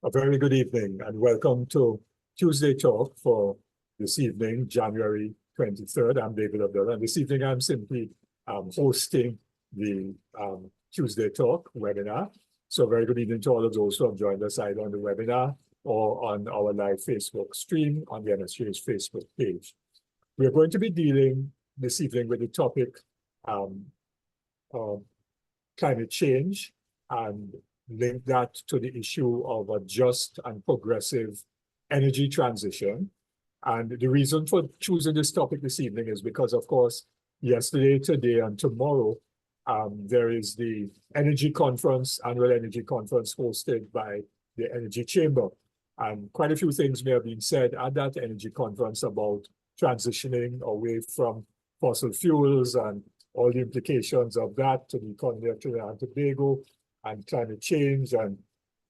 A very good evening and welcome to Tuesday Talk for this evening, January 23rd. I'm David Abdullah, and this evening I'm simply hosting the Tuesday Talk webinar. So very good evening to all of those who have joined us either on the webinar or on our live Facebook stream on the MSJ's Facebook page. We're going to be dealing this evening with the topic of climate change and link that to the issue of a just and progressive energy transition. And the reason for choosing this topic this evening is because, of course, yesterday, today, and tomorrow, there is the energy conference, annual energy conference hosted by the Energy Chamber. And quite a few things may have been said at that energy conference about transitioning away from fossil fuels and all the implications of that to the economy of Trinidad and Tobago, and climate change, and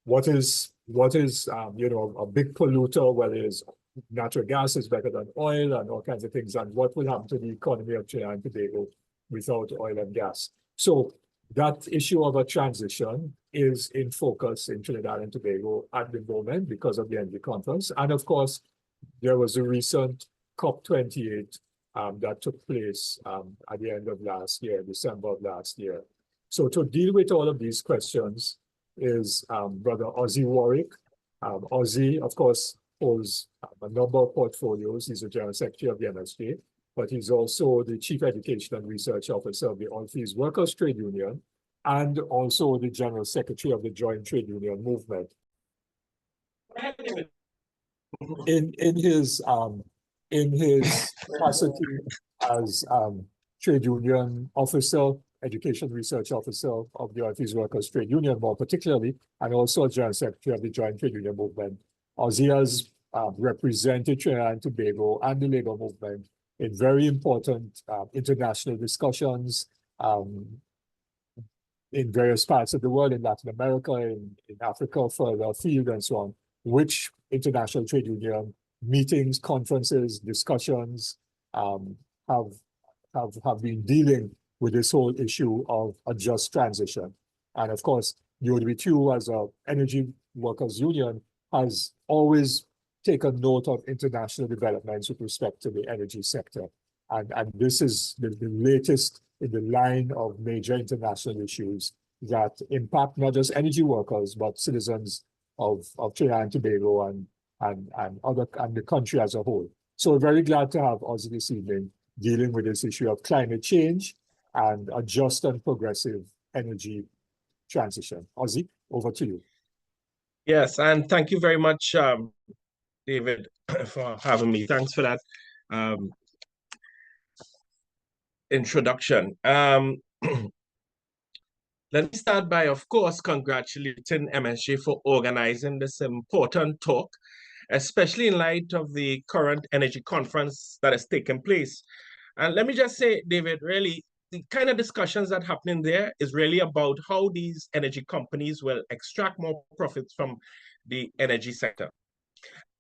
what is a big polluter, whether it's natural gas is better than oil and all kinds of things, and what will happen to the economy of Trinidad and Tobago without oil and gas. So that issue of a transition is in focus in Trinidad and Tobago at the moment because of the energy conference. And of course, there was a recent COP28 that took place at the end of last year, December of last year. So to deal with all of these questions is Brother Ozzi Warwick. Ozzi, of course, holds a number of portfolios. He's the General Secretary of the MSJ, but he's also the Chief Education and Research Officer of the All Fees Workers Trade Union and also the General Secretary of the Joint Trade Union Movement. In his capacity as Trade Union Officer, Education Research Officer of the All Fees Workers Trade Union, more particularly, and also General Secretary of the Joint Trade Union Movement. Ozzi has represented Trinidad and Tobago and the labor movement in very important international discussions in various parts of the world, in Latin America, in Africa, further afield, and so on, which international trade union meetings, conferences, discussions have been dealing with this whole issue of a just transition. And of course, UWTU as an energy workers union has always taken note of international developments with respect to the energy sector. And this is the latest in the line of major international issues that impact not just energy workers, but citizens of Trinidad and Tobago and the country as a whole. So we're very glad to have Ozzi this evening dealing with this issue of climate change and a just and progressive energy transition. Ozzi, over to you. Yes, and thank you very much, David, for having me. Thanks for that introduction. Let me start by, of course, congratulating MSJ for organizing this important talk, especially in light of the current energy conference that has taken place. And let me just say, David, really, the kind of discussions that are happening there is really about how these energy companies will extract more profits from the energy sector.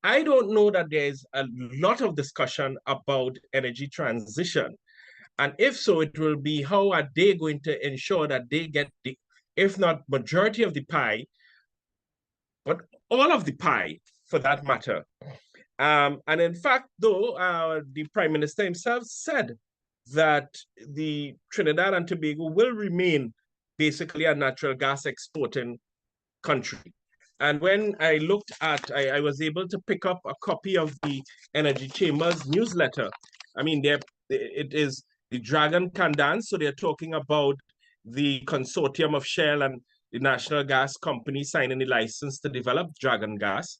I don't know that there is a lot of discussion about energy transition. And if so, it will be how are they going to ensure that they get the, if not majority of the pie, but all of the pie for that matter. And in fact, though, the Prime Minister himself said that the Trinidad and Tobago will remain basically a natural gas exporting country. And when I looked at, I was able to pick up a copy of the Energy Chamber's newsletter. I mean, it is the Dragon Can Dance, so they're talking about the consortium of Shell and the National Gas Company signing the license to develop Dragon Gas.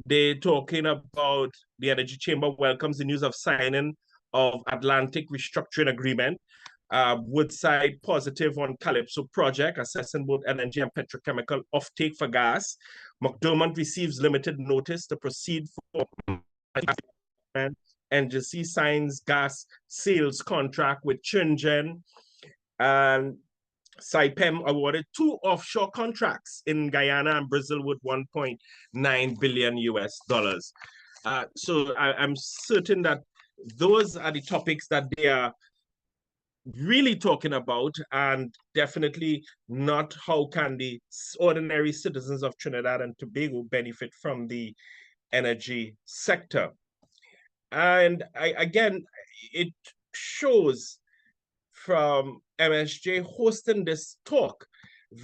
They're talking about the Energy Chamber welcomes the news of signing of Atlantic Restructuring Agreement. Woodside positive on Calypso project, assessing both LNG and petrochemical offtake for gas. McDermott receives limited notice to proceed for NGC signs gas sales contract with Tringen, and Saipem awarded 2 offshore contracts in Guyana and Brazil with $1.9 billion US. So I'm certain that those are the topics that they are really talking about, and definitely not how can the ordinary citizens of Trinidad and Tobago benefit from the energy sector. And again, it shows from MSJ hosting this talk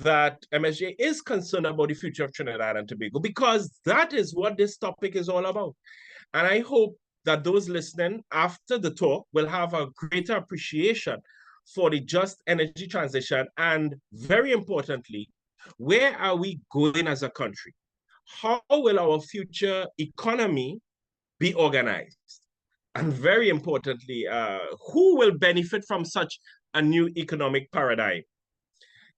that MSJ is concerned about the future of Trinidad and Tobago, because that is what this topic is all about. And I hope that those listening after the talk will have a greater appreciation for the just energy transition, and very importantly, where are we going as a country? How will our future economy be organized? And very importantly, who will benefit from such a new economic paradigm?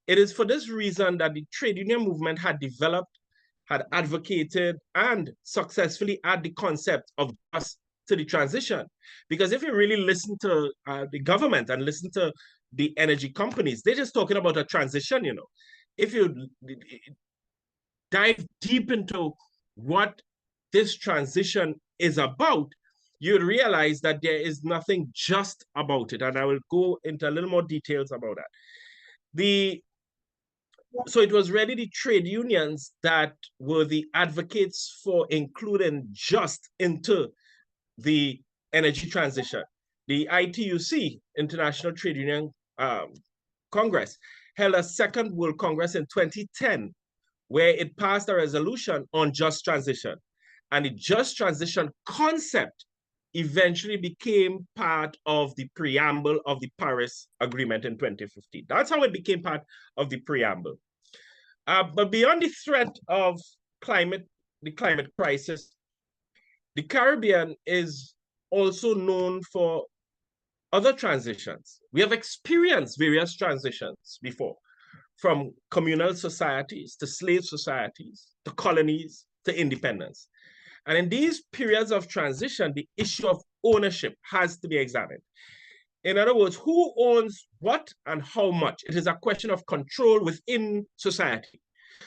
It is for this reason that the trade union movement had developed, had advocated, and successfully add the concept of just to the transition. Because if you really listen to the government and listen to the energy companies, they're just talking about a transition, you know. If you dive deep into what this transition is about, you'd realize that there is nothing just about it. And I will go into a little more details about that. So it was really the trade unions that were the advocates for including just into the energy transition. The ITUC, International Trade Union Congress, held a second World Congress in 2010, where it passed a resolution on just transition. And the just transition concept eventually became part of the preamble of the Paris Agreement in 2015. That's how it became part of the preamble. But beyond the threat of the climate crisis, the Caribbean is also known for other transitions. We have experienced various transitions before, from communal societies to slave societies, to colonies, to independence. And in these periods of transition, the issue of ownership has to be examined. In other words, who owns what and how much? It is a question of control within society.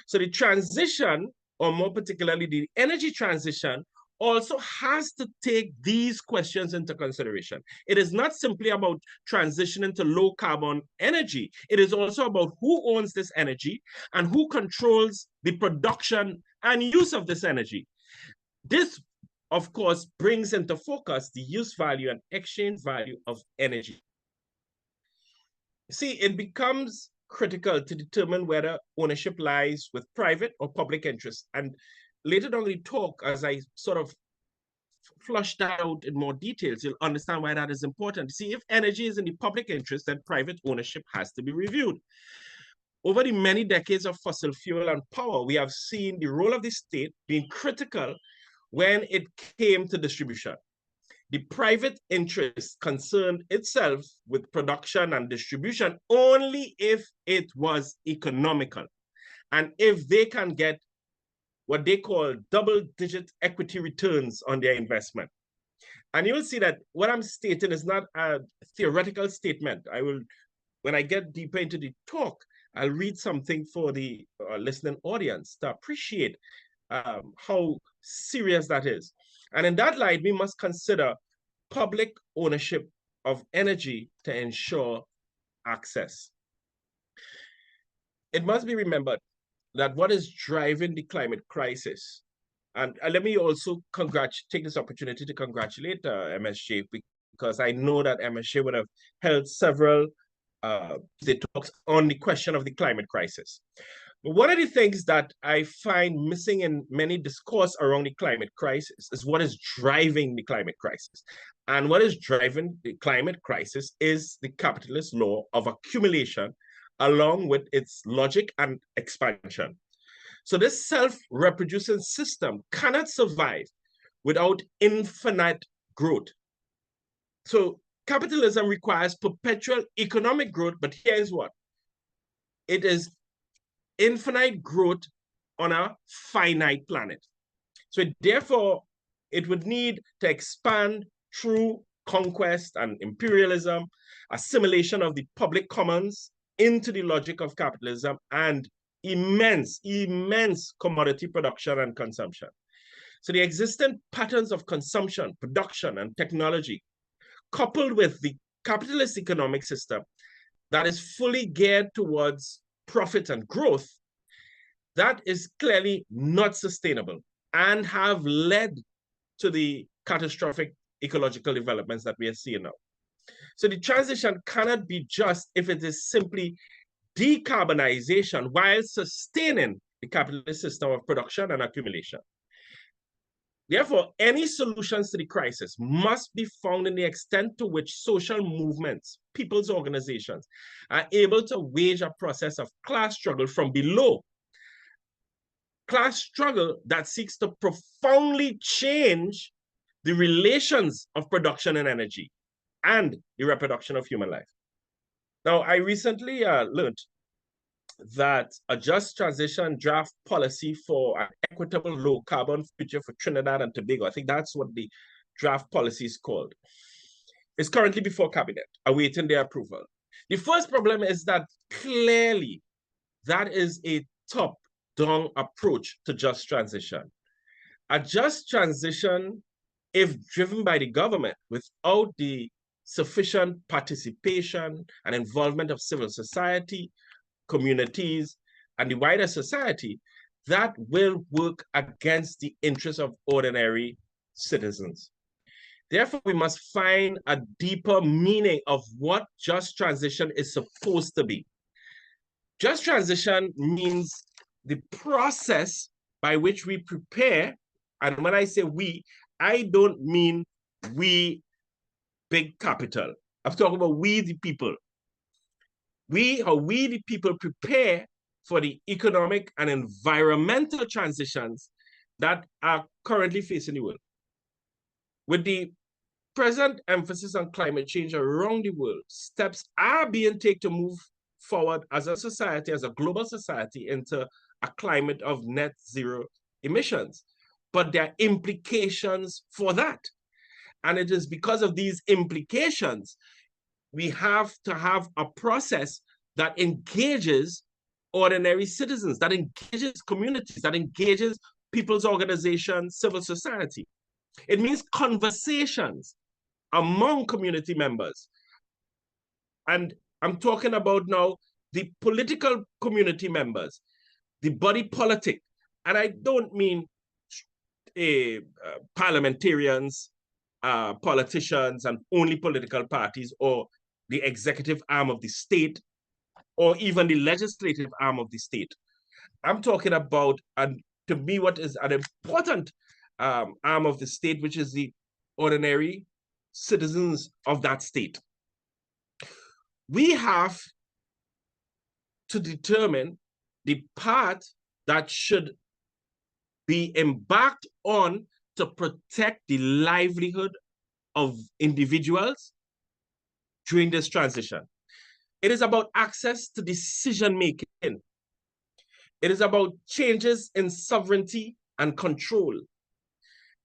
So the transition, or more particularly the energy transition, also has to take these questions into consideration. It is not simply about transitioning to low carbon energy. It is also about who owns this energy and who controls the production and use of this energy. This, of course, brings into focus the use value and exchange value of energy. See, it becomes critical to determine whether ownership lies with private or public interest. And later on in the talk, as I sort of flush that out in more details, you'll understand why that is important. See, if energy is in the public interest, then private ownership has to be reviewed. Over the many decades of fossil fuel and power, we have seen the role of the state being critical when it came to distribution. The private interest concerned itself with production and distribution only if it was economical, and if they can get what they call double-digit equity returns on their investment. And you'll see that what I'm stating is not a theoretical statement. When I get deeper into the talk, I'll read something for the listening audience to appreciate how serious that is. And in that light, we must consider public ownership of energy to ensure access. It must be remembered that what is driving the climate crisis, and let me also take this opportunity to congratulate MSJ, because I know that MSJ would have held several talks on the question of the climate crisis. But one of the things that I find missing in many discourse around the climate crisis is what is driving the climate crisis. And what is driving the climate crisis is the capitalist law of accumulation, along with its logic and expansion. So this self-reproducing system cannot survive without infinite growth. So capitalism requires perpetual economic growth, but here's what. It is infinite growth on a finite planet. So therefore, it would need to expand through conquest and imperialism, assimilation of the public commons into the logic of capitalism, and immense commodity production and consumption. So the existing patterns of consumption, production, and technology, coupled with the capitalist economic system that is fully geared towards profit and growth, that is clearly not sustainable and have led to the catastrophic ecological developments that we are seeing now. So the transition cannot be just if it is simply decarbonization while sustaining the capitalist system of production and accumulation. Therefore, any solutions to the crisis must be found in the extent to which social movements, people's organizations, are able to wage a process of class struggle from below. Class struggle that seeks to profoundly change the relations of production and energy and the reproduction of human life. Now, I recently learned that a just transition draft policy for an equitable low carbon future for Trinidad and Tobago, I think that's what the draft policy is called, is currently before cabinet, awaiting their approval. The first problem is that clearly that is a top-down approach to just transition. A just transition, if driven by the government without the sufficient participation and involvement of civil society, communities, and the wider society, that will work against the interests of ordinary citizens. Therefore, we must find a deeper meaning of what just transition is supposed to be. Just transition means the process by which we prepare, and when I say we, I don't mean we big capital. I'm talking about we the people. We the people prepare for the economic and environmental transitions that are currently facing the world. With the present emphasis on climate change around the world, steps are being taken to move forward as a society, as a global society, into a climate of net zero emissions. But there are implications for that. And it is because of these implications we have to have a process that engages ordinary citizens, that engages communities, that engages people's organizations, civil society. It means conversations among community members. And I'm talking about now the political community members, the body politic. And I don't mean parliamentarians, politicians, and only political parties, or the executive arm of the state, or even the legislative arm of the state. I'm talking about, and to me, what is an important arm of the state, which is the ordinary citizens of that state. We have to determine the path that should be embarked on to protect the livelihood of individuals during this transition. It is about access to decision-making. It is about changes in sovereignty and control.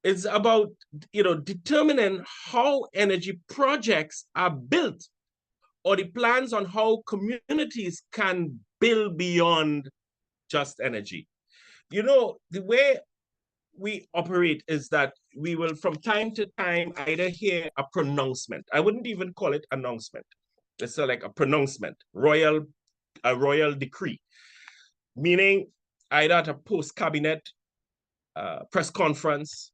It's about, determining how energy projects are built, or the plans on how communities can build beyond just energy. The way we operate is that we will from time to time either hear a pronouncement. I wouldn't even call it announcement. It's like a pronouncement, a royal decree, meaning either at a post-cabinet press conference,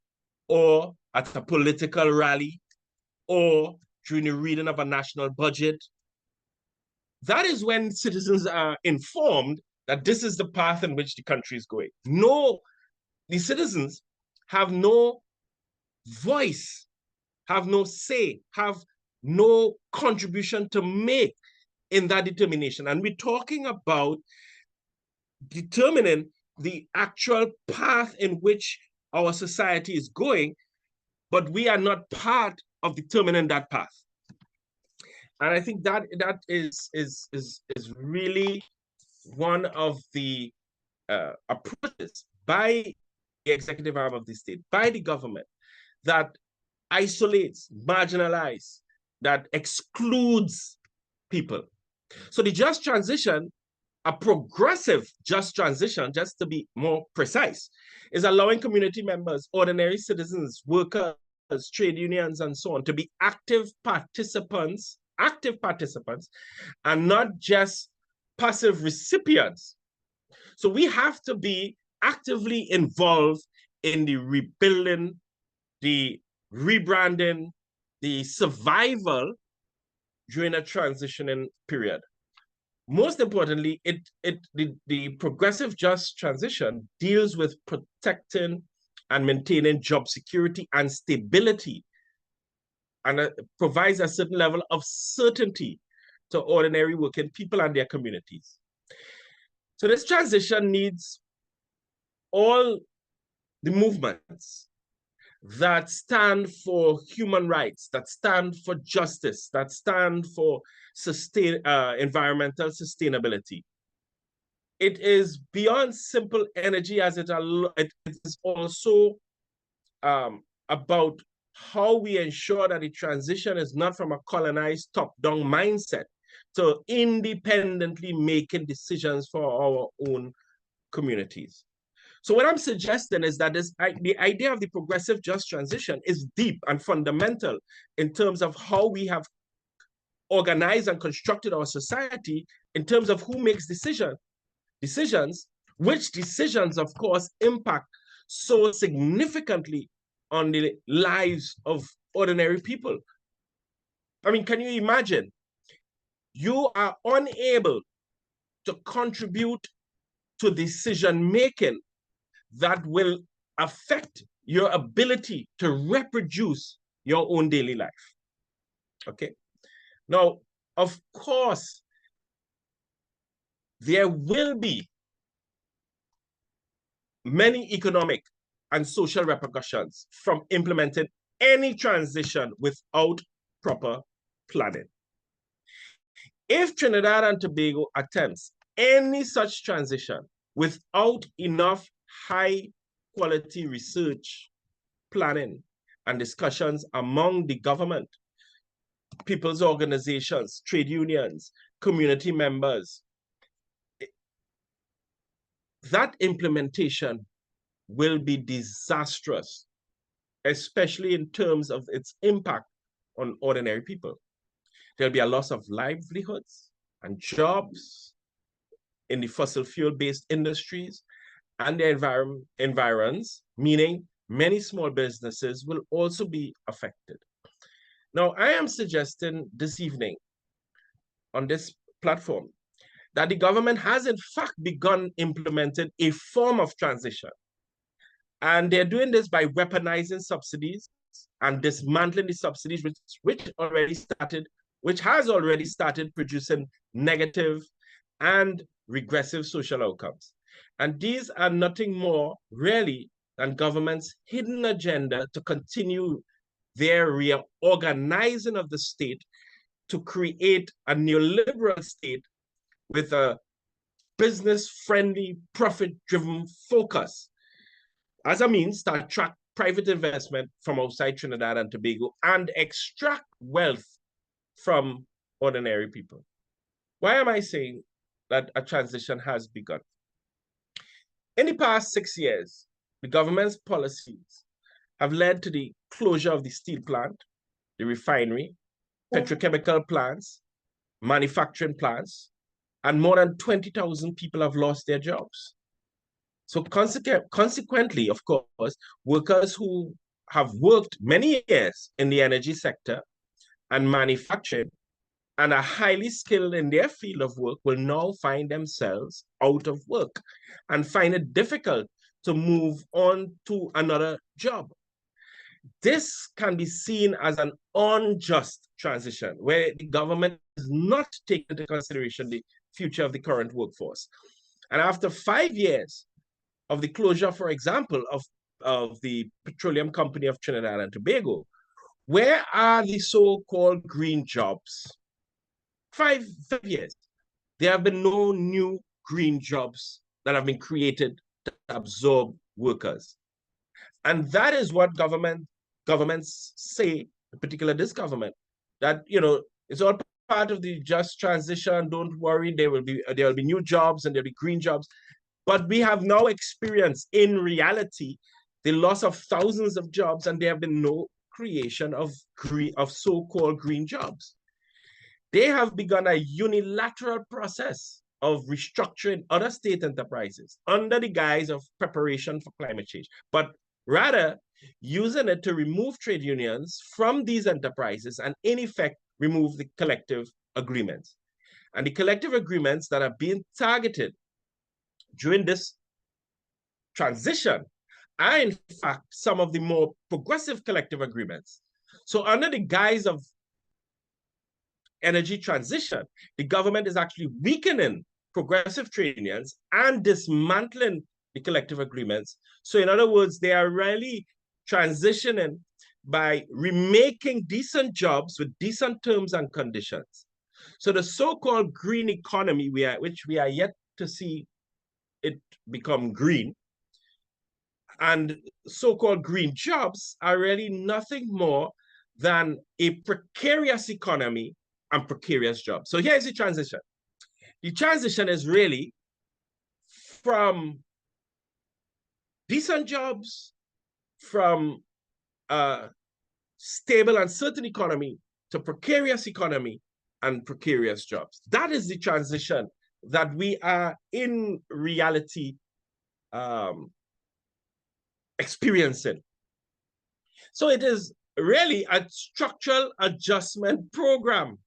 or at a political rally, or during the reading of a national budget. That is when citizens are informed that this is the path in which the country is going. No, the citizens have no voice, have no say, have no contribution to make in that determination. And we're talking about determining the actual path in which our society is going, but we are not part of determining that path. And I think that is really one of the approaches by the executive arm of the state, by the government, that isolates, marginalizes, that excludes people. So the just transition, a progressive just transition, just to be more precise, is allowing community members, ordinary citizens, workers, trade unions, and so on, to be active participants active participants and not just passive recipients. So we have to be actively involved in the rebuilding, the rebranding, the survival during a transitioning period. Most importantly, the progressive just transition deals with protecting and maintaining job security and stability, and provides a certain level of certainty to ordinary working people and their communities. So this transition needs all the movements that stand for human rights, that stand for justice, that stand for environmental sustainability. It is beyond simple energy, as it is also about how we ensure that the transition is not from a colonized top-down mindset to independently making decisions for our own communities. So what I'm suggesting is that the idea of the progressive just transition is deep and fundamental in terms of how we have organized and constructed our society in terms of who makes decisions, which decisions, of course, impact so significantly on the lives of ordinary people. I mean, can you imagine? You are unable to contribute to decision-making that will affect your ability to reproduce your own daily life. Okay? Now, of course, there will be many economic and social repercussions from implementing any transition without proper planning. If Trinidad and Tobago attempts any such transition without enough high-quality research, planning, and discussions among the government, people's organizations, trade unions, community members, that implementation will be disastrous, especially in terms of its impact on ordinary people. There'll be a loss of livelihoods and jobs in the fossil fuel-based industries and the environs, meaning many small businesses will also be affected. Now, I am suggesting this evening on this platform that the government has in fact begun implementing a form of transition. And they're doing this by weaponizing subsidies and dismantling the subsidies which has already started producing negative and regressive social outcomes. And these are nothing more really than government's hidden agenda to continue their reorganizing of the state to create a neoliberal state with a business-friendly, profit-driven focus as a means to attract private investment from outside Trinidad and Tobago and extract wealth from ordinary people. Why am I saying that a transition has begun? In the past 6 years, the government's policies have led to the closure of the steel plant, the refinery, petrochemical plants, manufacturing plants, and more than 20,000 people have lost their jobs. So consequently, of course, workers who have worked many years in the energy sector and manufacturing and are highly skilled in their field of work will now find themselves out of work and find it difficult to move on to another job. This can be seen as an unjust transition where the government is not taking into consideration the future of the current workforce. And after 5 years of the closure, for example, of the Petroleum Company of Trinidad and Tobago, where are the so-called green jobs? 5 years. There have been no new green jobs that have been created to absorb workers. And that is what governments say, in particular this government, that, you know, it's all part of the just transition. Don't worry, there will be new jobs and there'll be green jobs. But we have now experienced in reality the loss of thousands of jobs, and there have been no creation of so-called green jobs. they have begun a unilateral process of restructuring other state enterprises under the guise of preparation for climate change, but rather using it to remove trade unions from these enterprises and in effect remove the collective agreements. And the collective agreements that are being targeted during this transition are in fact some of the more progressive collective agreements. So under the guise of energy transition, the government is actually weakening progressive trade unions and dismantling the collective agreements. So in other words, they are really transitioning by remaking decent jobs with decent terms and conditions. So the so-called green economy, which we are yet to see it become green, and so-called green jobs are really nothing more than a precarious economy and precarious jobs. So here's the transition. The transition is really from decent jobs, from a stable and certain economy to precarious economy and precarious jobs. That is the transition that we are in reality experiencing. So it is really a structural adjustment program.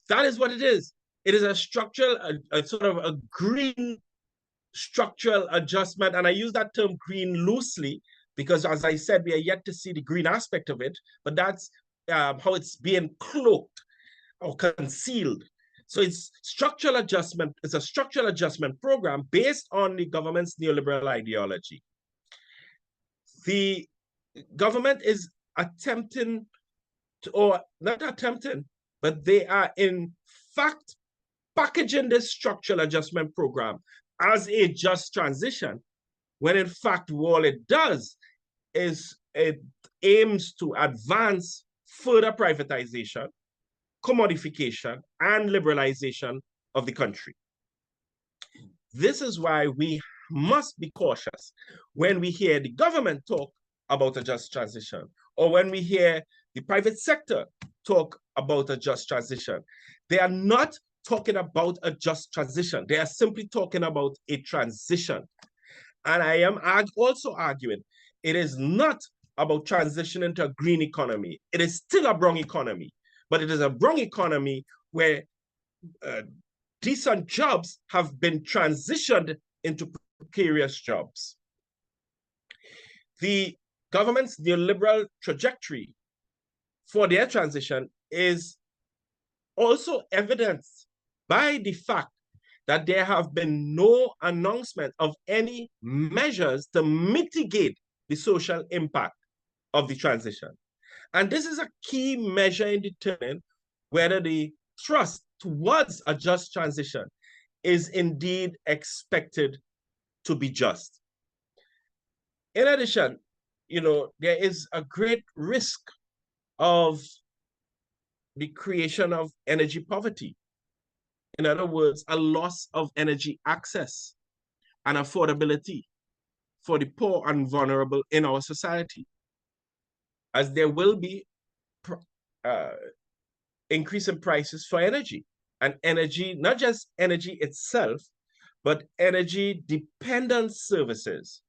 That is what it is. It is a structural, a sort of a green structural adjustment. And I use that term green loosely because, as I said, we are yet to see the green aspect of it, but that's how it's being cloaked or concealed. So it's structural adjustment. It's a structural adjustment program based on the government's neoliberal ideology. The government is attempting to, or not attempting, but they are in fact packaging this structural adjustment program as a just transition, when in fact all it does is it aims to advance further privatization, commodification, and liberalization of the country. This is why we must be cautious when we hear the government talk about a just transition, or when we hear the private sector talk about a just transition. They are not talking about a just transition. They are simply talking about a transition. And I am also arguing it is not about transitioning to a green economy. It is still a brown economy, but it is a brown economy where decent jobs have been transitioned into precarious jobs. The government's neoliberal trajectory for their transition is also evidenced by the fact that there have been no announcement of any measures to mitigate the social impact of the transition. And this is a key measure in determining whether the thrust towards a just transition is indeed expected to be just. In addition, there is a great risk of the creation of energy poverty. In other words, a loss of energy access and affordability for the poor and vulnerable in our society, as there will be increase in prices for energy, and energy, not just energy itself, but energy dependent services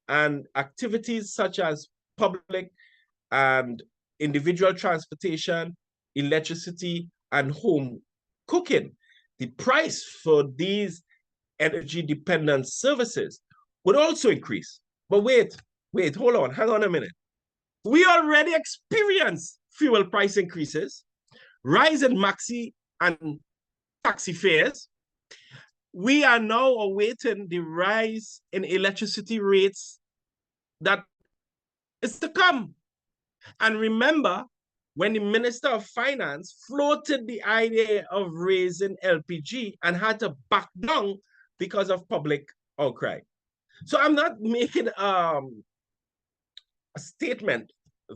and activities such as public and individual transportation, electricity, and home cooking. The price for these energy dependent services would also increase. But wait, hold on, hang on a minute. We already experience fuel price increases, rise in maxi and taxi fares. We are now awaiting the rise in electricity rates that is to come. And remember, when the Minister of Finance floated the idea of raising LPG and had to back down because of public outcry. So I'm not making a statement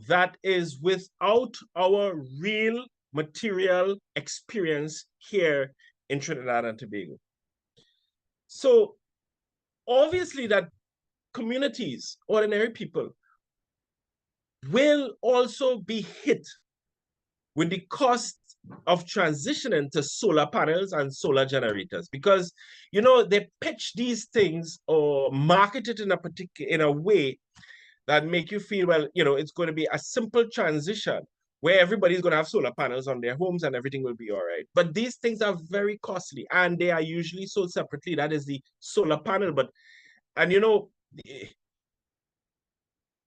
that is without our real material experience here in Trinidad and Tobago. So obviously that communities, ordinary people, will also be hit with the cost of transitioning to solar panels and solar generators, because you know they pitch these things or market it in a way that make you feel, well, you know, it's going to be a simple transition where everybody's going to have solar panels on their homes and everything will be all right. But these things are very costly and they are usually sold separately. That is the solar panel. And you know,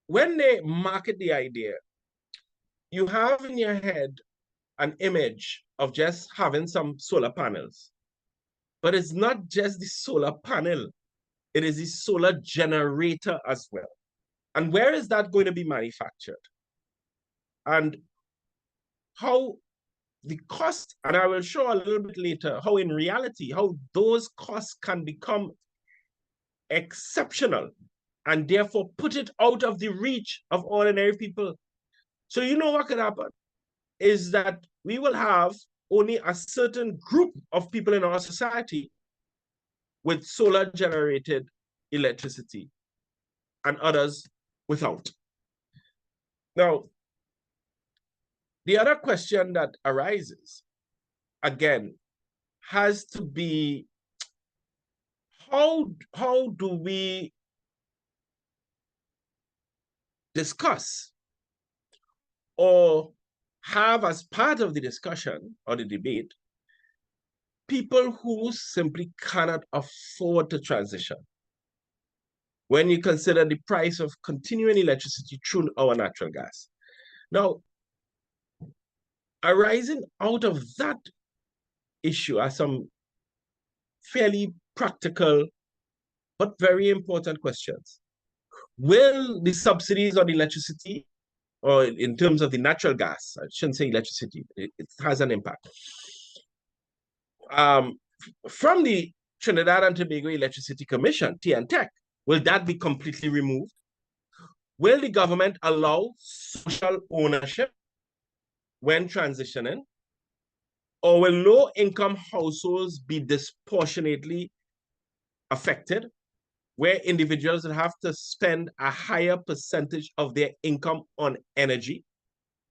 when they market the idea, you have in your head an image of just having some solar panels. But it's not just the solar panel, it is the solar generator as well. And where is that going to be manufactured? And how the cost, and I will show a little bit later how in reality, how those costs can become exceptional and therefore put it out of the reach of ordinary people. So you know what could happen is that we will have only a certain group of people in our society with solar generated electricity and others without. Now, the other question that arises, again, has to be how do we discuss or have as part of the discussion or the debate people who simply cannot afford to transition when you consider the price of continuing electricity through our natural gas. Now, arising out of that issue are some fairly practical but very important questions. Will the subsidies on electricity, or in terms of the natural gas, I shouldn't say electricity, it has an impact, from the Trinidad and Tobago Electricity Commission, TNTEC, will that be completely removed? Will the government allow social ownership when transitioning? Or will low-income households be disproportionately affected, where individuals will have to spend a higher percentage of their income on energy?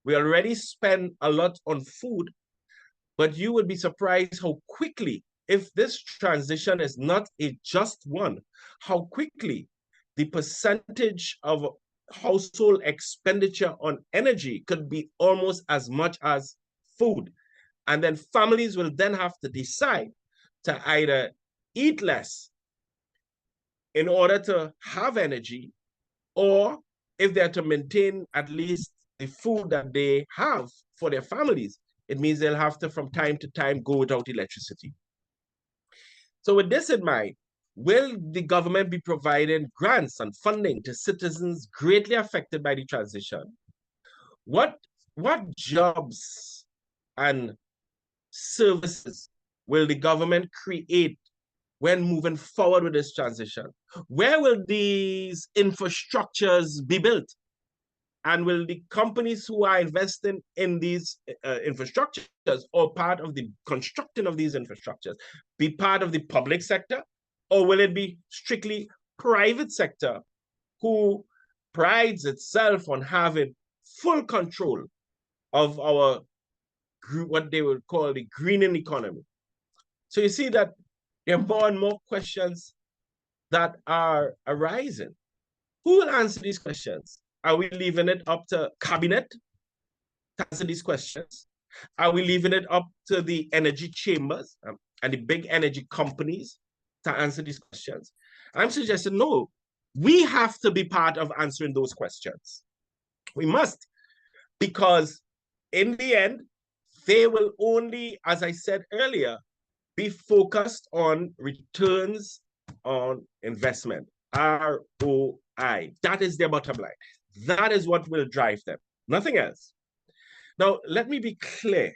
We already spend a lot on food, but you would be surprised how quickly, if this transition is not a just one, how quickly the percentage of household expenditure on energy could be almost as much as food. And then families will then have to decide to either eat less in order to have energy, or if they're to maintain at least the food that they have for their families, it means they'll have to, from time to time, go without electricity. So with this in mind, will the government be providing grants and funding to citizens greatly affected by the transition? What jobs and services will the government create when moving forward with this transition? Where will these infrastructures be built? And will the companies who are investing in these infrastructures or part of the constructing of these infrastructures be part of the public sector? Or will it be strictly private sector who prides itself on having full control of our, what they would call the greening economy? So you see that there are more and more questions that are arising. Who will answer these questions? Are we leaving it up to cabinet to answer these questions? Are we leaving it up to the energy chambers and the big energy companies to answer these questions? I'm suggesting no. We have to be part of answering those questions. We must, because in the end, they will only, as I said earlier, be focused on returns on investment, ROI. That is their bottom line. That is what will drive them, nothing else. Now, let me be clear.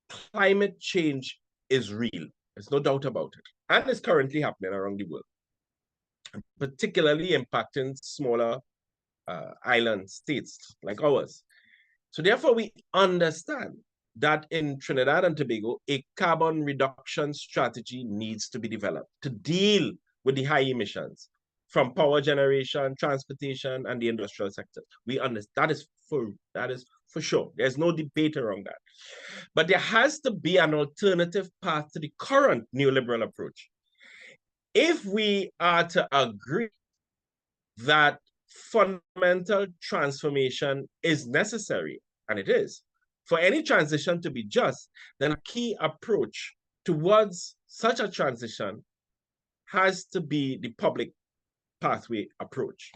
Climate change is real. There's no doubt about it. And it's currently happening around the world, particularly impacting smaller island states like ours. So therefore, we understand that in Trinidad and Tobago, a carbon reduction strategy needs to be developed to deal with the high emissions from power generation, transportation, and the industrial sector. We understand that is for sure. There's no debate around that. But there has to be an alternative path to the current neoliberal approach. If we are to agree that fundamental transformation is necessary, and it is, for any transition to be just, then a key approach towards such a transition has to be the public pathway approach.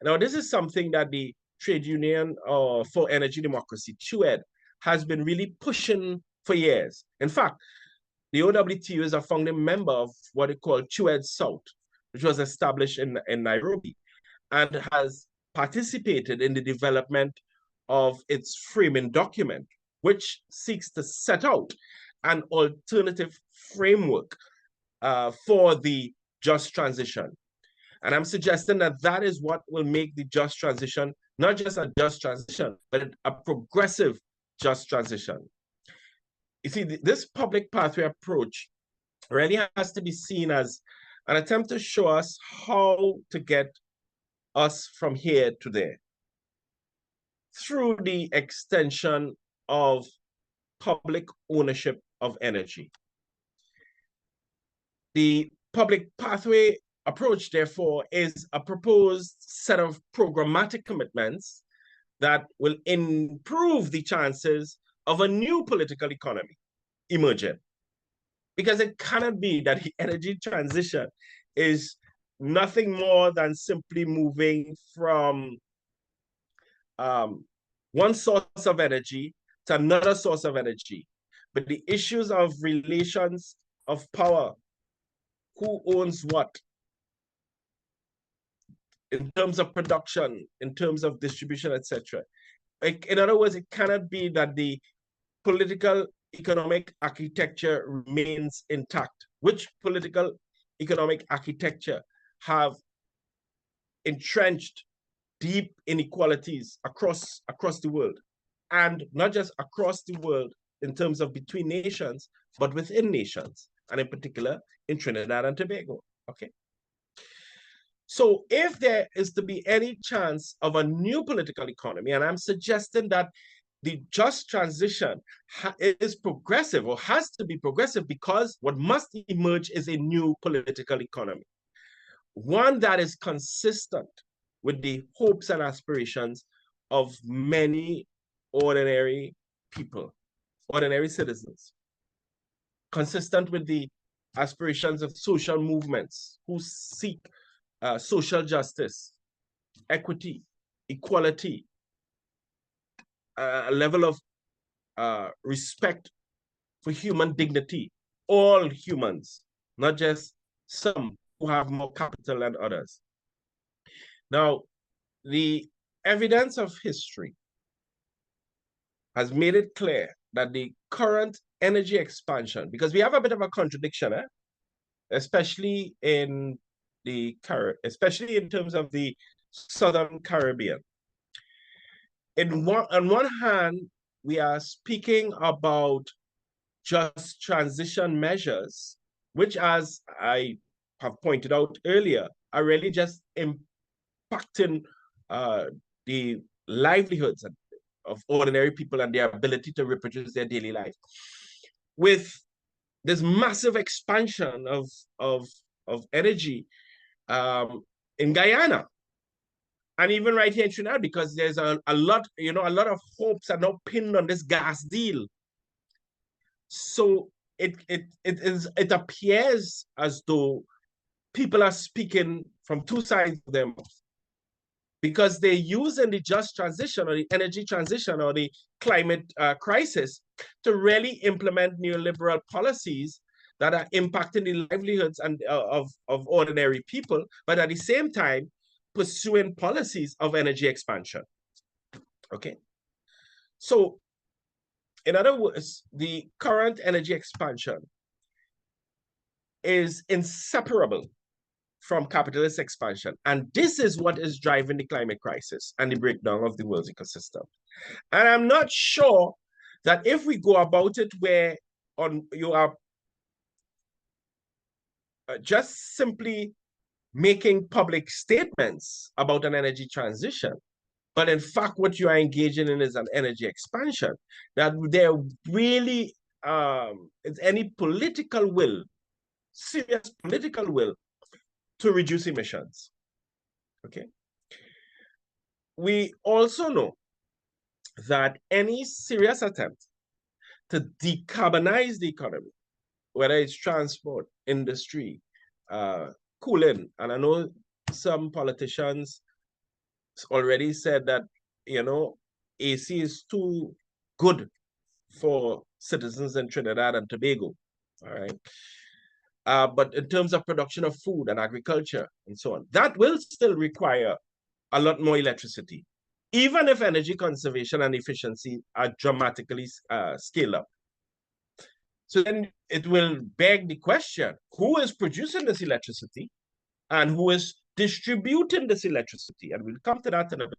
Now, this is something that the Trade Union for Energy Democracy, TUED, has been really pushing for years. In fact, the OWTU is a founding member of what they call TUED South, which was established in Nairobi, and has participated in the development of its framing document, which seeks to set out an alternative framework for the just transition. And I'm suggesting that that is what will make the just transition not just a just transition, but a progressive just transition. You see, this public pathway approach really has to be seen as an attempt to show us how to get us from here to there through the extension of public ownership of energy. The public pathway approach, therefore, is a proposed set of programmatic commitments that will improve the chances of a new political economy emerging. Because it cannot be that the energy transition is nothing more than simply moving from one source of energy to another source of energy. But the issues of relations of power, who owns what, in terms of production, in terms of distribution, etc. In other words, it cannot be that the political economic architecture remains intact. Which political economic architecture have entrenched deep inequalities across the world, and not just across the world in terms of between nations, but within nations, and in particular in Trinidad and Tobago. Okay. So if there is to be any chance of a new political economy, and I'm suggesting that the just transition is progressive, or has to be progressive, because what must emerge is a new political economy, one that is consistent with the hopes and aspirations of many ordinary people, ordinary citizens, consistent with the aspirations of social movements who seek social justice, equity, equality, a level of respect for human dignity, all humans, not just some who have more capital than others. Now, the evidence of history has made it clear that the current energy expansion, because we have a bit of a contradiction, especially in terms of the Southern Caribbean. On one hand, we are speaking about just transition measures, which, as I have pointed out earlier, are really just impacting the livelihoods of ordinary people and their ability to reproduce their daily life. With this massive expansion of energy in Guyana, and even right here in Trinidad, because there's a lot of hopes are now pinned on this gas deal. So it appears as though people are speaking from two sides of them, because they're using the just transition, or the energy transition, or the climate crisis to really implement neoliberal policies that are impacting the livelihoods and of ordinary people, but at the same time pursuing policies of energy expansion. Okay. So, in other words, the current energy expansion is inseparable from capitalist expansion. And this is what is driving the climate crisis and the breakdown of the world's ecosystem. And I'm not sure that if we go about it where you are just simply making public statements about an energy transition, But in fact, what you are engaging in is an energy expansion. That there really is any political will, serious political will to reduce emissions. Okay. We also know that any serious attempt to decarbonize the economy, whether it's transport, industry, cooling, and I know some politicians already said that, you know, AC is too good for citizens in Trinidad and Tobago, all right? But in terms of production of food and agriculture and so on, that will still require a lot more electricity, even if energy conservation and efficiency are dramatically scaled up. So then it will beg the question, who is producing this electricity and who is distributing this electricity? And we'll come to that in a bit.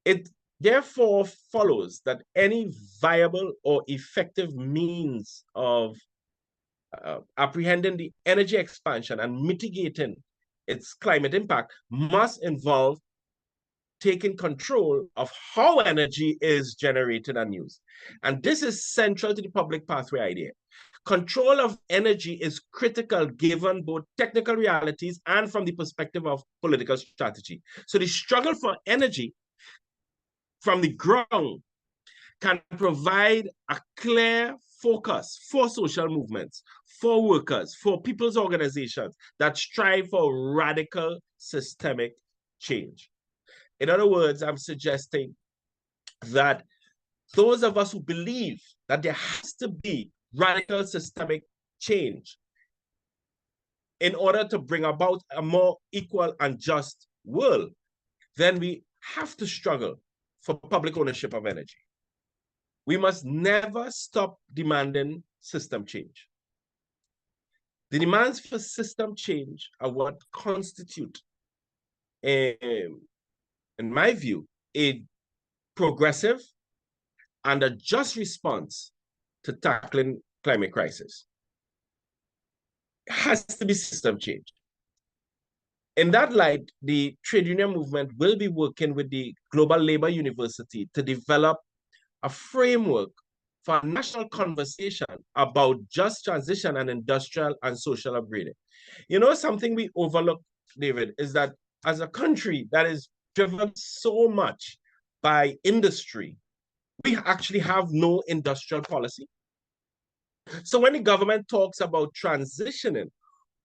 It therefore follows that any viable or effective means of apprehending the energy expansion and mitigating its climate impact must involve taking control of how energy is generated and used. And this is central to the public pathway idea. Control of energy is critical given both technical realities and from the perspective of political strategy. So the struggle for energy from the ground can provide a clear focus for social movements, for workers, for people's organizations that strive for radical systemic change. In other words, I'm suggesting that those of us who believe that there has to be radical systemic change in order to bring about a more equal and just world, then we have to struggle for public ownership of energy. We must never stop demanding system change. The demands for system change are what constitute, in my view, a progressive and a just response to tackling climate crisis. It has to be system change. In that light, the trade union movement will be working with the Global Labor University to develop a framework for a national conversation about just transition and industrial and social upgrading. You know, something we overlook, David, is that as a country that is driven so much by industry, we actually have no industrial policy. So when the government talks about transitioning,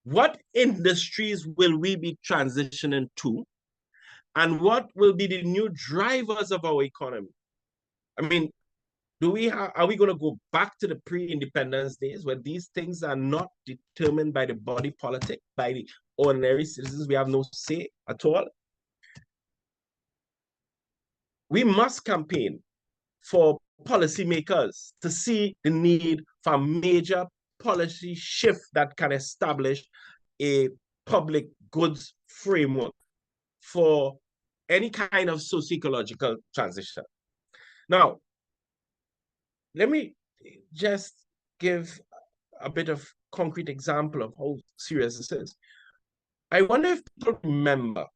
what industries will we be transitioning to? And what will be the new drivers of our economy? I mean, are we going to go back to the pre-independence days where these things are not determined by the body politic, by the ordinary citizens? We have no say at all. We must campaign for policymakers to see the need for a major policy shift that can establish a public goods framework for any kind of socio-ecological transition. Now, let me just give a bit of concrete example of how serious this is. I wonder if people remember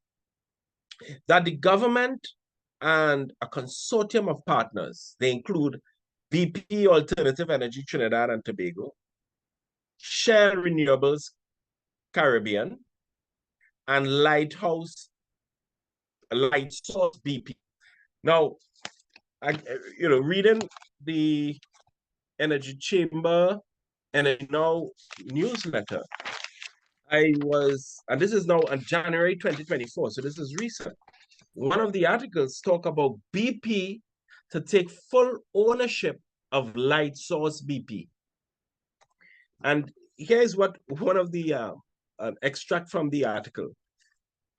that the government and a consortium of partners, they include BP Alternative Energy Trinidad and Tobago, Shell Renewables Caribbean, and Lightsource BP. Now, reading the Energy Chamber Energy Now newsletter, and this is now on January 2024, so this is recent. One of the articles talk about BP to take full ownership of Lightsource BP. And here's what one of the extract from the article.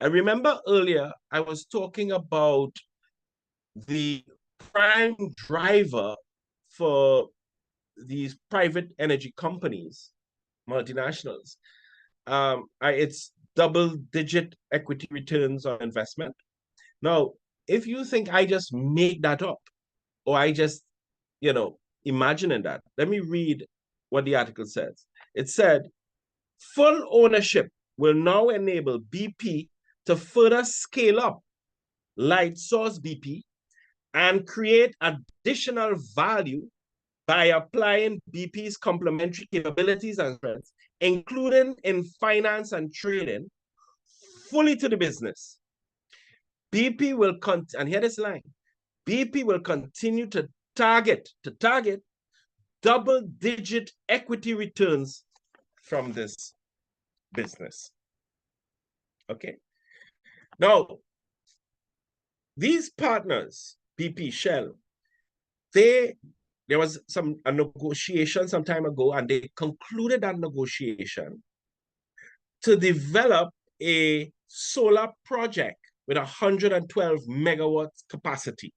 I remember earlier I was talking about the prime driver for these private energy companies, multinationals. It's double-digit equity returns on investment. Now, if you think I just made that up, or I just, imagining that, let me read what the article says. It said, full ownership will now enable BP to further scale up Light Source BP and create additional value by applying BP's complementary capabilities and strengths, including in finance and trading, fully to the business. BP will and hear this line, BP will continue to target double-digit equity returns from this business. Okay. Now, these partners, BP, Shell, there was a negotiation some time ago, and they concluded that negotiation to develop a solar project with 112 megawatts capacity.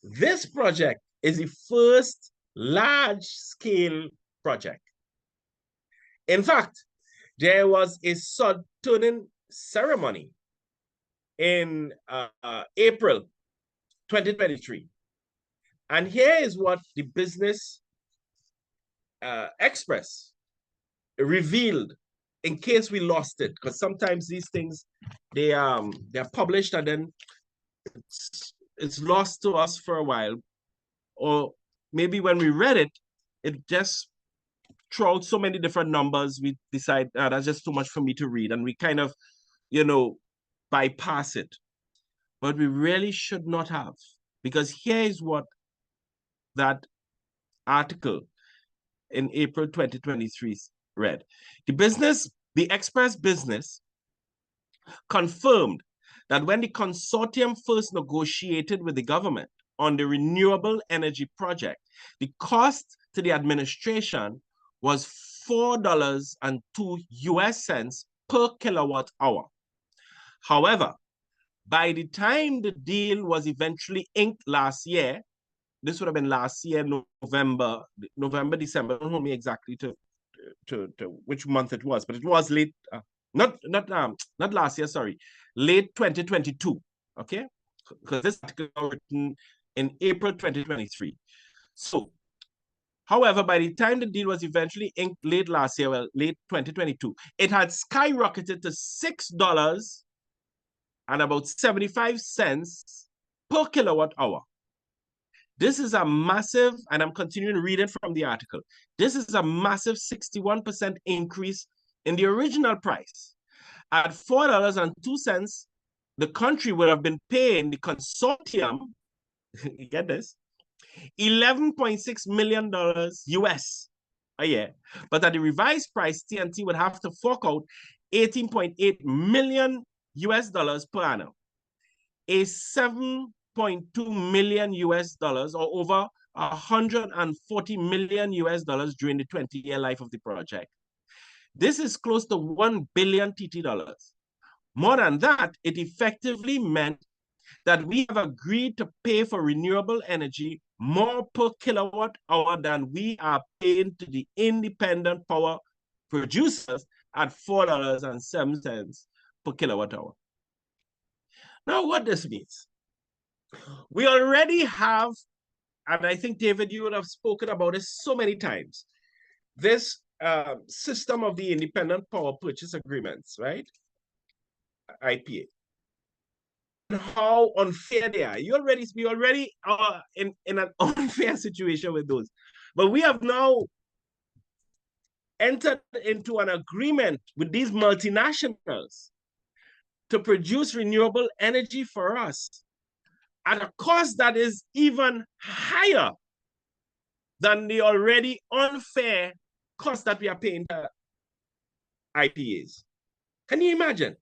This project is the first large-scale project. In fact, there was a sod-turning ceremony in April 2023. And here is what the Business Express revealed, in case we lost it, because sometimes these things, they're published and then it's lost to us for a while. Or maybe when we read it, it just threw out so many different numbers, we decide that's just too much for me to read, and we kind of, bypass it. But we really should not have, because here is what that article in April 2023 read. The Express Business confirmed that when the consortium first negotiated with the government on the renewable energy project, the cost to the administration was $4.02 per kilowatt hour. However, by the time the deal was eventually inked last year, this would have been last year, November, December, don't hold me exactly to which month it was, but it was late, not last year, sorry, late 2022, okay? Because this article was written in April 2023. So, however, by the time the deal was eventually inked late last year, well, late 2022, it had skyrocketed to $6 and about 75 cents per kilowatt hour. This is a massive, and I'm continuing reading from the article, this is a massive 61% increase in the original price. At $4.02, the country would have been paying the consortium, you get this, $11.6 million US a year. But at the revised price, TNT would have to fork out $18.8 million US per annum, a $7.2 million US, or over $140 million US during the 20-year life of the project. This is close to 1 billion TT dollars. More than that, it effectively meant that we have agreed to pay for renewable energy more per kilowatt hour than we are paying to the independent power producers at $4.07 per kilowatt hour. Now, what this means, we already have, and I think, David, you would have spoken about this so many times, this system of the independent power purchase agreements, right? IPA. And how unfair they are. We already are in an unfair situation with those. But we have now entered into an agreement with these multinationals to produce renewable energy for us at a cost that is even higher than the already unfair cost that we are paying to IPAs. Can you imagine?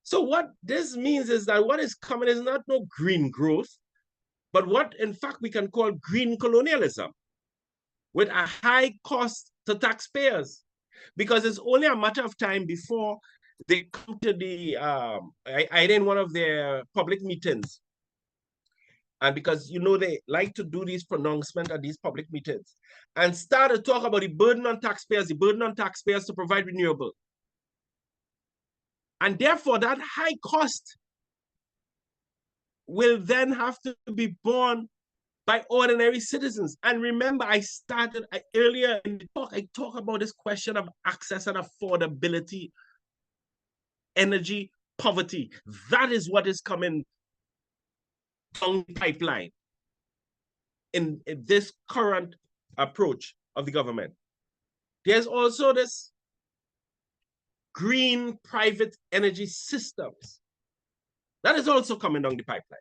So what this means is that what is coming is not no green growth, but what in fact we can call green colonialism, with a high cost to taxpayers, because it's only a matter of time before they come to the, I did one of their public meetings, and because, they like to do these pronouncements at these public meetings and start to talk about the burden on taxpayers to provide renewable. And therefore, that high cost will then have to be borne by ordinary citizens. And remember, earlier in the talk, I talked about this question of access and affordability, energy poverty. That is what is coming down the pipeline in this current approach of the government. There's also this green private energy systems. That is also coming down the pipeline.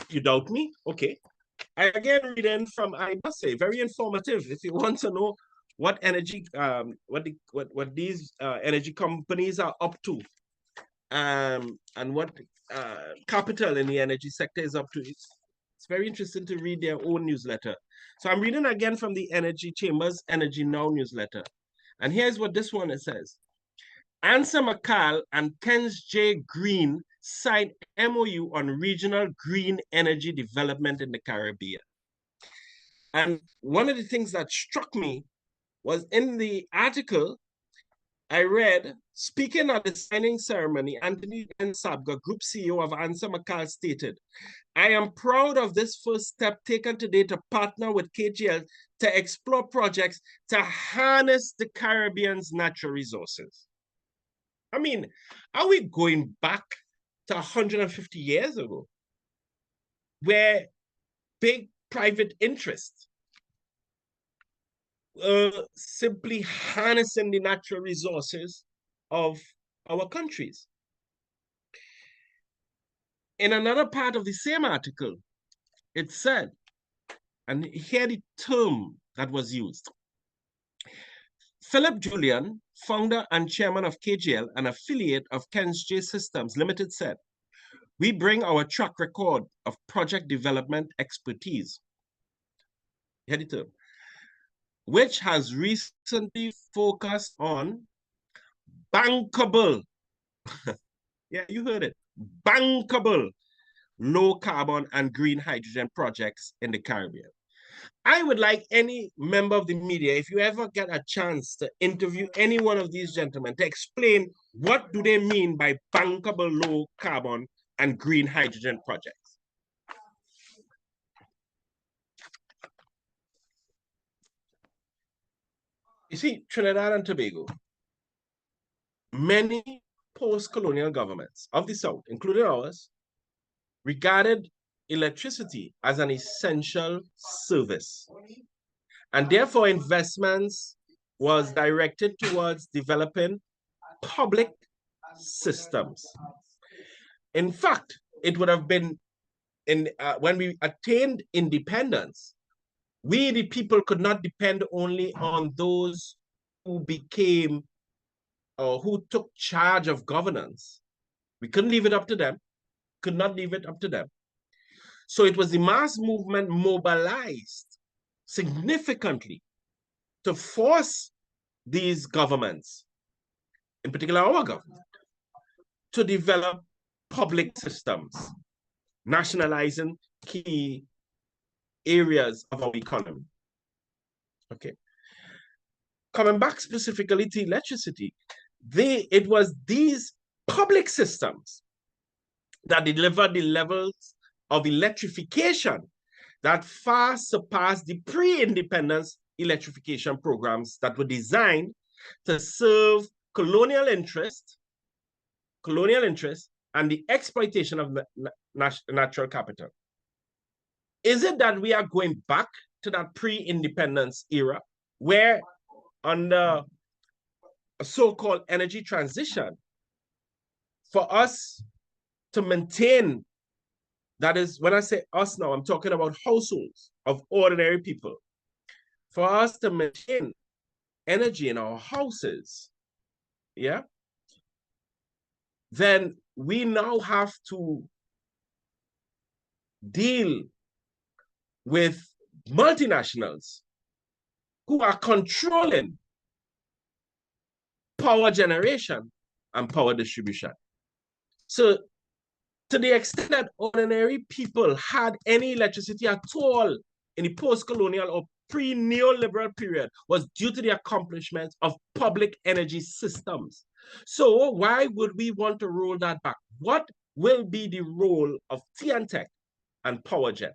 You doubt me? Okay. I again reading from, I must say, very informative. If you want to know what energy, what these energy companies are up to, and what capital in the energy sector is up to, it's very interesting to read their own newsletter. So I'm reading again from the Energy Chambers Energy Now newsletter. And here's what this one says. Ansa McCall and Kens J. Green signed MOU on regional green energy development in the Caribbean. And one of the things that struck me was in the article I read, speaking at the signing ceremony, Anthony Sabga, Group CEO of Ansa McCall, stated, "I am proud of this first step taken today to partner with KGL to explore projects to harness the Caribbean's natural resources." I mean, are we going back to 150 years ago, where big private interests simply harnessing the natural resources of our countries? In another part of the same article, it said, and here the term that was used, Philip Julian, founder and chairman of KGL, an affiliate of Kens J Systems Limited, said, "We bring our track record of project development expertise," here the term, "which has recently focused on bankable," yeah, you heard it, bankable low carbon and green hydrogen projects in the Caribbean. I would like any member of the media, if you ever get a chance to interview any one of these gentlemen, to explain what do they mean by bankable low carbon and green hydrogen projects. You see, Trinidad and Tobago, many post-colonial governments of the South, including ours, regarded electricity as an essential service. And therefore, investments was directed towards developing public systems. In fact, it would have been when we attained independence, we, the people, could not depend only on those who became or who took charge of governance. We couldn't leave it up to them, could not leave it up to them. So it was the mass movement mobilized significantly to force these governments, in particular our government, to develop public systems, nationalizing key areas of our economy. Okay. Coming back specifically to electricity, it was these public systems that delivered the levels of electrification that far surpassed the pre-independence electrification programs that were designed to serve colonial interest and the exploitation of natural capital. Is it that we are going back to that pre-independence era where under a so-called energy transition, for us to maintain, that is, when I say us now, I'm talking about households of ordinary people, for us to maintain energy in our houses, yeah, then we now have to deal with multinationals who are controlling power generation and power distribution. So to the extent that ordinary people had any electricity at all in the post-colonial or pre-neoliberal period was due to the accomplishments of public energy systems. So why would we want to roll that back? What will be the role of TNTech and PowerGen?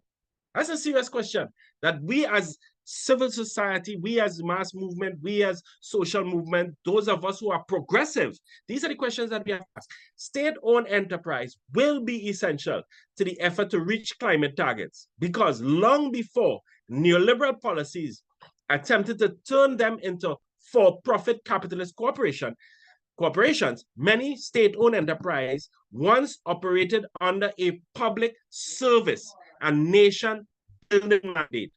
That's a serious question that we as civil society, we as mass movement, we as social movement, those of us who are progressive, these are the questions that we have asked. State-owned enterprise will be essential to the effort to reach climate targets because long before neoliberal policies attempted to turn them into for-profit capitalist corporations, many state-owned enterprise once operated under a public service and nation-building mandate.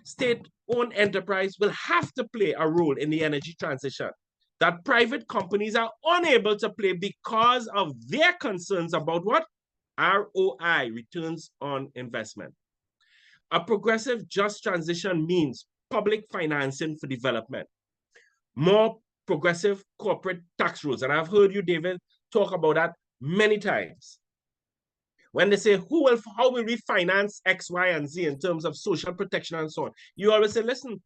State-owned enterprise will have to play a role in the energy transition that private companies are unable to play because of their concerns about what? ROI, returns on investment. A progressive just transition means public financing for development, more progressive corporate tax rules. And I've heard you, David, talk about that many times. When they say, how will we finance X, Y, and Z in terms of social protection and so on? You always say, listen,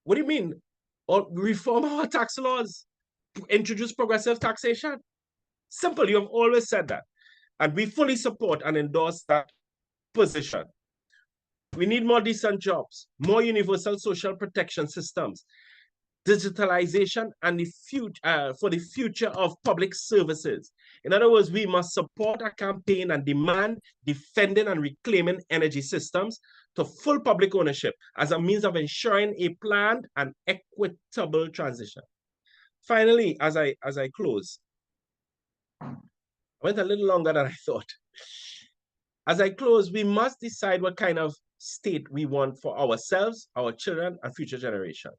what do you mean? Or reform our tax laws, introduce progressive taxation. Simple, you have always said that. And we fully support and endorse that position. We need more decent jobs, more universal social protection systems, digitalization, and for the future of public services. In other words, we must support a campaign and demand defending and reclaiming energy systems to full public ownership as a means of ensuring a planned and equitable transition. Finally, as I close, I went a little longer than I thought. As I close, we must decide what kind of state we want for ourselves, our children, and future generations.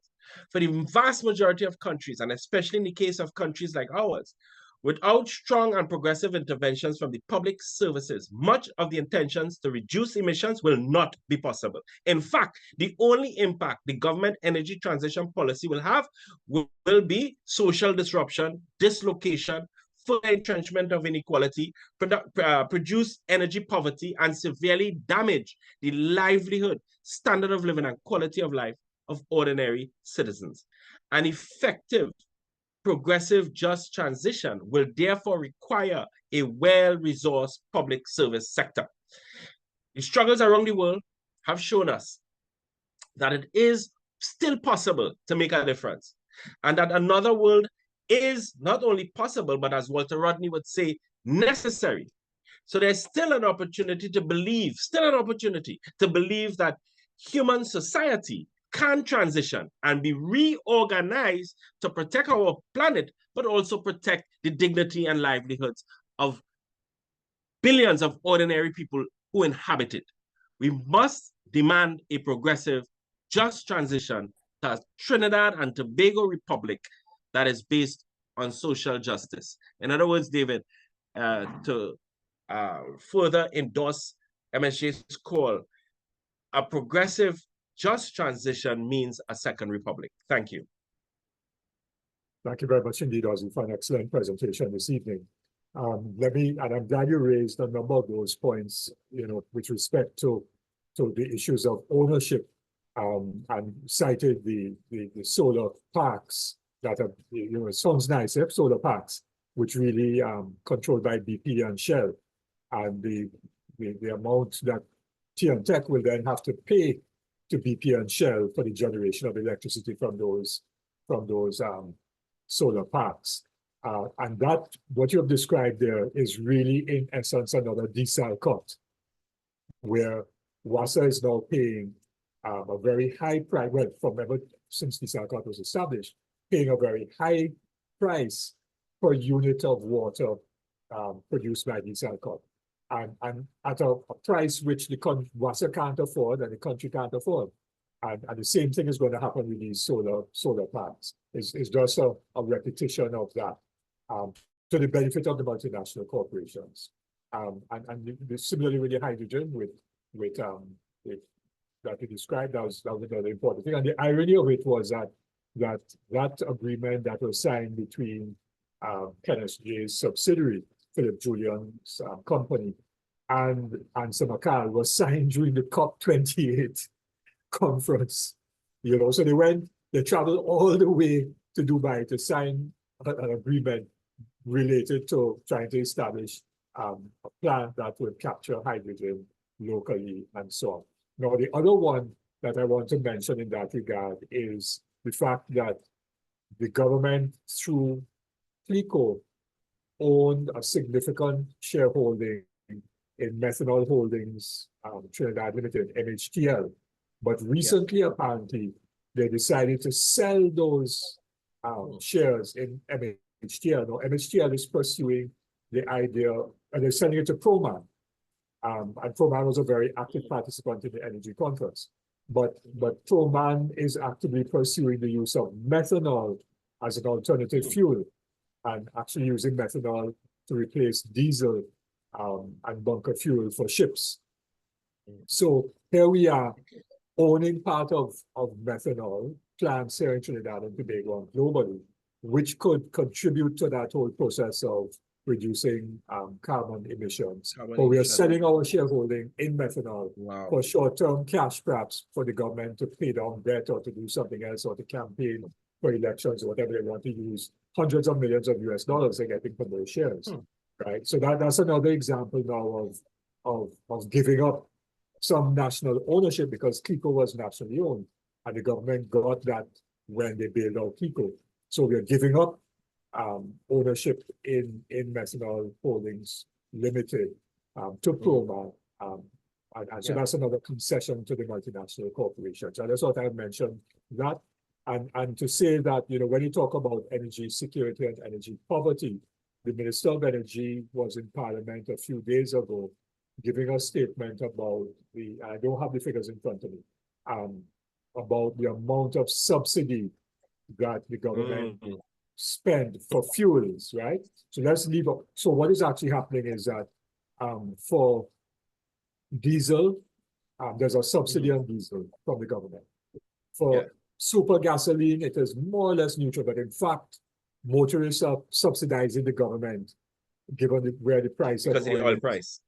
For the vast majority of countries, and especially in the case of countries like ours, without strong and progressive interventions from the public services, much of the intentions to reduce emissions will not be possible. In fact, the only impact the government energy transition policy will have will be social disruption, dislocation, further entrenchment of inequality, produce energy poverty, and severely damage the livelihood, standard of living, and quality of life of ordinary citizens. An effective, progressive, just transition will therefore require a well-resourced public service sector. The struggles around the world have shown us that it is still possible to make a difference, and that another world is not only possible, but as Walter Rodney would say, necessary. So there's still an opportunity to believe, that human society can transition and be reorganized to protect our planet, but also protect the dignity and livelihoods of billions of ordinary people who inhabit it. We must demand a progressive, just transition to Trinidad and Tobago Republic that is based on social justice. In other words, David, to further endorse MSJ's call, a progressive, just transition means a second republic. Thank you. Thank you very much indeed, Ozzy, for an excellent presentation this evening. And I'm glad you raised a number of those points, with respect to the issues of ownership, and cited the solar parks that are, it sounds nice, solar parks, which really controlled by BP and Shell, and the amount that Tech will then have to pay to BP and Shell for the generation of electricity from those solar parks. And that, what you have described there, is really, in essence, another desal cut, where WASA is now paying a very high price, well, since desal cut was established, paying a very high price per unit of water produced by desal cut. And at a price which the WASA can't afford and the country can't afford. And the same thing is going to happen with these solar parks. It's just a repetition of that, to the benefit of the multinational corporations. And similarly with the hydrogen, with that you described, that was another important thing. And the irony of it was that agreement that was signed between MSJ's subsidiary, Philip Julian's company, and Samakal, was signed during the COP28 conference. So they traveled all the way to Dubai to sign an agreement related to trying to establish a plant that would capture hydrogen locally and so on. Now, the other one that I want to mention in that regard is the fact that the government, through CLICO, owned a significant shareholding in Methanol Holdings Trinidad Limited, MHTL. But recently, apparently, they decided to sell those shares in MHTL. Now, MHTL is pursuing the idea, and they're selling it to Proman. And Proman was a very active participant in the energy conference. But Proman is actively pursuing the use of methanol as an alternative fuel, and actually using methanol to replace diesel and bunker fuel for ships. So here we are owning part of methanol plants here in Trinidad and Tobago and globally, which could contribute to that whole process of reducing carbon emissions. But we are selling our shareholding in methanol for short-term cash, perhaps for the government to pay down debt or to do something else or to campaign for elections or whatever they want to use. Hundreds of millions of US dollars they're getting from those shares, right? So that's another example now of giving up some national ownership, because CLICO was nationally owned, and the government got that when they bailed out CLICO. So we are giving up ownership in Methanol Holdings Limited to Proman. And so that's another concession to the multinational corporations. And I thought I had mentioned that. And to say that, you know, when you talk about energy security and energy poverty, the Minister of Energy was in Parliament a few days ago giving a statement about I don't have the figures in front of me, about the amount of subsidy that the government spend for fuels, right? So let's leave up. So what is actually happening is that for diesel, there's a subsidy on diesel from the government. For super gasoline, it is more or less neutral, but in fact, motorists are subsidizing the government given where the price because of the oil price.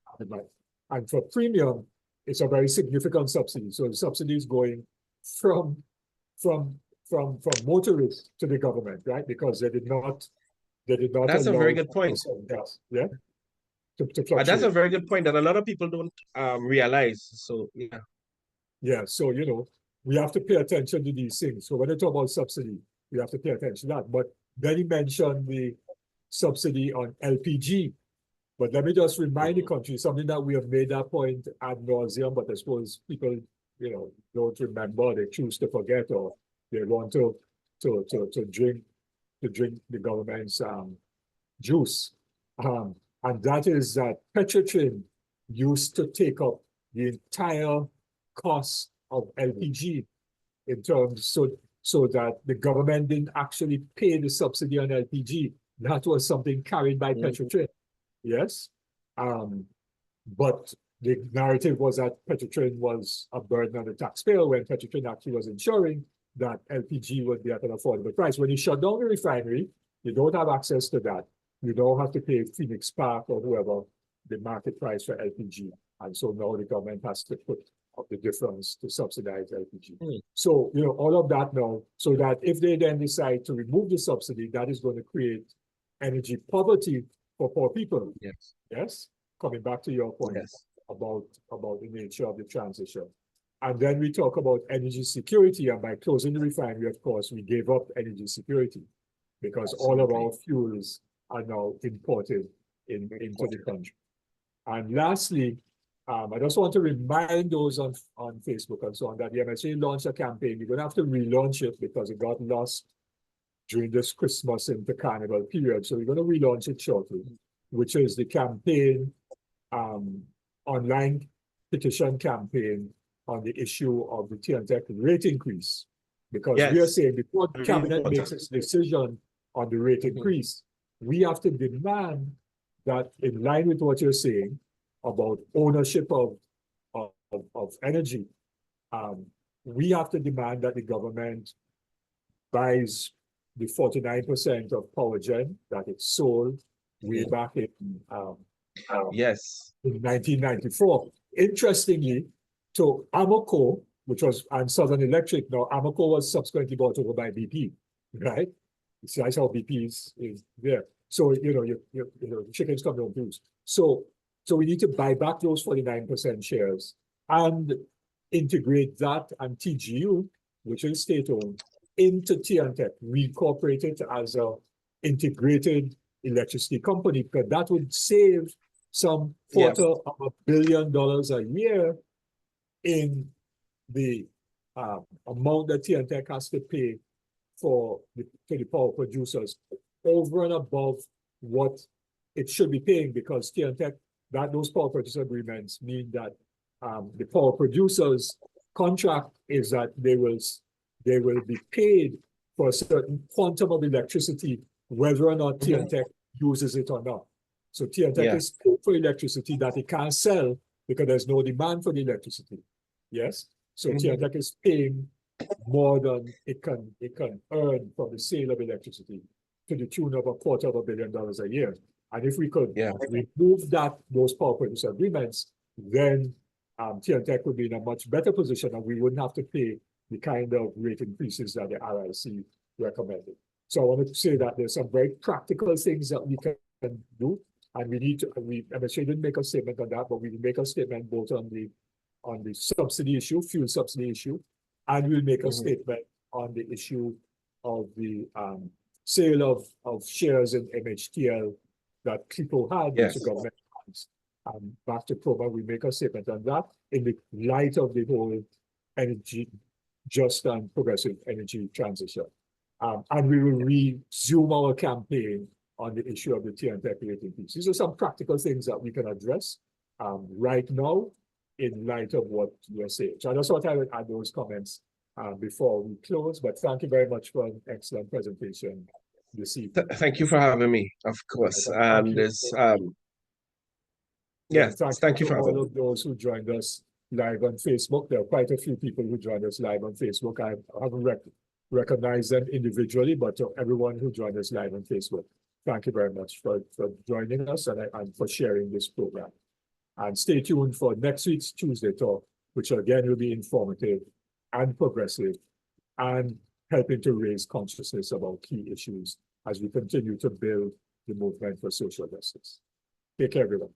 And for premium, it's a very significant subsidy. So the subsidy is going from motorists to the government, right? Because they did not. That's a very good point. Gas, yeah. That's a very good point that a lot of people don't realize. So yeah. Yeah. So you know, we have to pay attention to these things. So when they talk about subsidy, we have to pay attention to that. But then he mentioned the subsidy on LPG. But let me just remind the country, something that we have made that point ad nauseum, but I suppose people, you know, don't remember, they choose to forget, or they want to drink the government's juice. And that is that Petrotrin used to take up the entire cost of LPG in terms, so that the government didn't actually pay the subsidy on LPG. That was something carried by Petrotrin. Yes. But the narrative was that Petrotrin was a burden on the taxpayer, when Petrotrin actually was ensuring that LPG would be at an affordable price. When you shut down the refinery, you don't have access to that. You don't have to pay Phoenix Park or whoever the market price for LPG. And so now the government has to put up the difference to subsidize LPG. So, you know, all of that now, so that if they then decide to remove the subsidy, that is going to create energy poverty for poor people. Yes. Yes. Coming back to your point about the nature of the transition. And then we talk about energy security, and by closing the refinery, of course, we gave up energy security, because all of our fuels are now imported into the country. And lastly, I just want to remind those on Facebook and so on that the MSJ launched a campaign. We're going to have to relaunch it because it got lost during this Christmas into Carnival period. So we're going to relaunch it shortly, which is the campaign, online petition campaign on the issue of the TNTEC rate increase. Because we are saying before the cabinet makes its decision on the rate increase, we have to demand that, in line with what you're saying about ownership of energy, we have to demand that the government buys the 49% of power gen that it sold way back in in 1994. Interestingly, to Amoco, which was, and Southern Electric, now Amoco was subsequently bought over by BP, right? It's nice how BP is there. So, you know, the chickens come down too. So we need to buy back those 49% shares. And integrate that and TGU, which is state-owned, into TNTech, reincorporate it as a integrated electricity company, because that would save some $250 million a year in the amount that TNTech has to pay to the power producers over and above what it should be paying, because TNTech, those power producer agreements mean that the power producers' contract is that they will be paid for a certain quantum of electricity, whether or not TNTech uses it or not. So TNTech is paid for electricity that it can't sell because there's no demand for the electricity. Yes? So TNTech is paying more than it can earn from the sale of electricity, to the tune of $250 million a year. And if we could remove those power producer agreements, then TNTech would be in a much better position, and we wouldn't have to pay the kind of rate increases that the RIC recommended. So I wanted to say that there's some very practical things that we can do, and we need to. MSJ didn't make a statement on that, but we will make a statement both on the subsidy issue, fuel subsidy issue, and we'll make a statement on the issue of the sale of shares in MHTL that people had, which the government has. Back to Proba, we make a statement on that in the light of the whole just and progressive energy transition. And we will resume our campaign on the issue of the TNTech rate increase. These are some practical things that we can address right now in light of what you're saying. So I just thought I would add those comments before we close, but thank you very much for an excellent presentation this evening. Thank you for having me, of course. And this, thank you for all of those who joined us live on Facebook. There are quite a few people who joined us live on Facebook. I haven't recognized them individually, but to everyone who joined us live on Facebook, thank you very much for joining us and for sharing this program. And stay tuned for next week's Tuesday Talk, which again will be informative and progressive and helping to raise consciousness about key issues as we continue to build the movement for social justice. Take care, everyone.